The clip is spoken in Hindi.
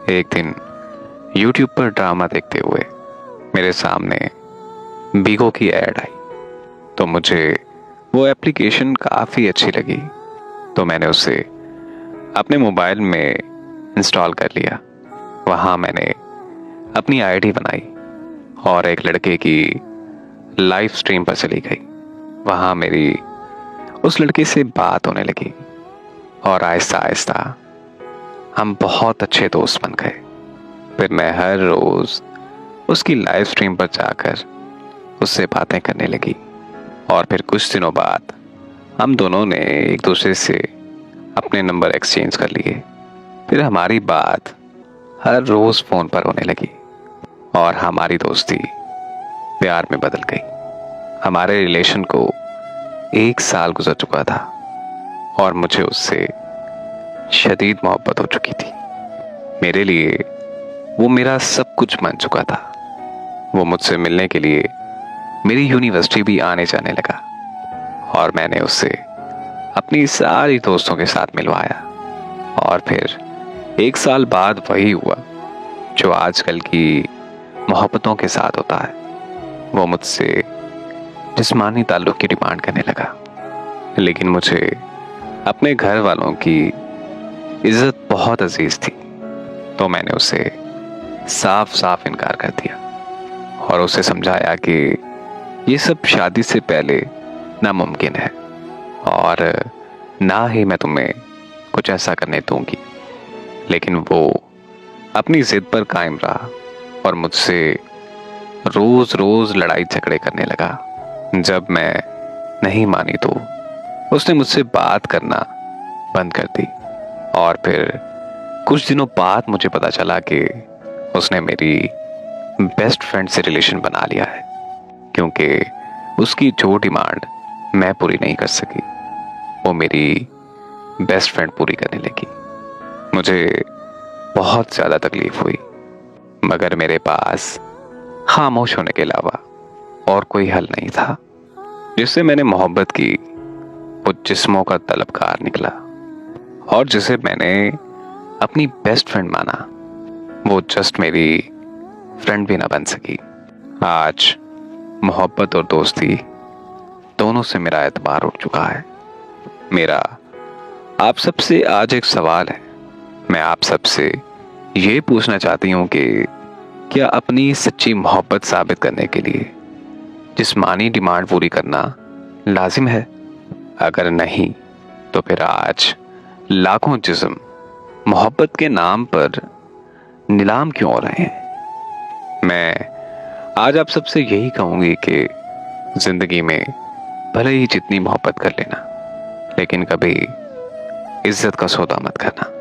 एक दिन YouTube पर ड्रामा देखते हुए मेरे सामने बीगो की ऐड आई, तो मुझे वो एप्लीकेशन काफ़ी अच्छी लगी। तो मैंने उसे अपने मोबाइल में इंस्टॉल कर लिया। वहाँ मैंने अपनी आईडी बनाई और एक लड़के की लाइव स्ट्रीम पर चली गई। वहाँ मेरी उस लड़के से बात होने लगी और आहिस्ता आहिस्ता हम बहुत अच्छे दोस्त बन गए। फिर मैं हर रोज उसकी लाइव स्ट्रीम पर जाकर उससे बातें करने लगी और फिर कुछ दिनों बाद हम दोनों ने एक दूसरे से अपने नंबर एक्सचेंज कर लिए। फिर हमारी बात हर रोज फोन पर होने लगी और हमारी दोस्ती प्यार में बदल गई। हमारे रिलेशन को 1 साल गुजर चुका था और मुझे उससे शदीद मोहब्बत हो चुकी थी। मेरे लिए वो मेरा सब कुछ बन चुका था। वो मुझसे मिलने के लिए मेरी यूनिवर्सिटी भी आने जाने लगा और मैंने उससे अपनी सारी दोस्तों के साथ मिलवाया। और फिर 1 साल बाद वही हुआ जो आजकल की मोहब्बतों के साथ होता है। वो मुझसे जिस्मानी ताल्लुक की डिमांड करने लगा, लेकिन मुझे अपने घर वालों की इज्जत बहुत अजीज थी, तो मैंने उसे साफ साफ इनकार कर दिया और उसे समझाया कि ये सब शादी से पहले नामुमकिन है और ना ही मैं तुम्हें कुछ ऐसा करने दूंगी। लेकिन वो अपनी जिद पर कायम रहा और मुझसे रोज रोज लड़ाई झगड़े करने लगा। जब मैं नहीं मानी तो उसने मुझसे बात करना बंद कर दी और फिर कुछ दिनों बाद मुझे पता चला कि उसने मेरी बेस्ट फ्रेंड से रिलेशन बना लिया है, क्योंकि उसकी जो डिमांड मैं पूरी नहीं कर सकी वो मेरी बेस्ट फ्रेंड पूरी करने लगी। मुझे बहुत ज़्यादा तकलीफ हुई, मगर मेरे पास खामोश होने के अलावा और कोई हल नहीं था। जिससे मैंने मोहब्बत की वो जिस्मों का तलबगार निकला और जिसे मैंने अपनी बेस्ट फ्रेंड माना वो जस्ट मेरी फ्रेंड भी ना बन सकी। आज मोहब्बत और दोस्ती दोनों से मेरा एतबार उठ चुका है। मेरा आप सबसे आज एक सवाल है। मैं आप सबसे ये पूछना चाहती हूँ कि क्या अपनी सच्ची मोहब्बत साबित करने के लिए जिस्मानी डिमांड पूरी करना लाजिम है? अगर नहीं तो फिर आज लाखों जिस्म मोहब्बत के नाम पर नीलाम क्यों हो रहे हैं? मैं आज आप सबसे यही कहूंगी कि जिंदगी में भले ही जितनी मोहब्बत कर लेना, लेकिन कभी इज्जत का सौदा मत करना।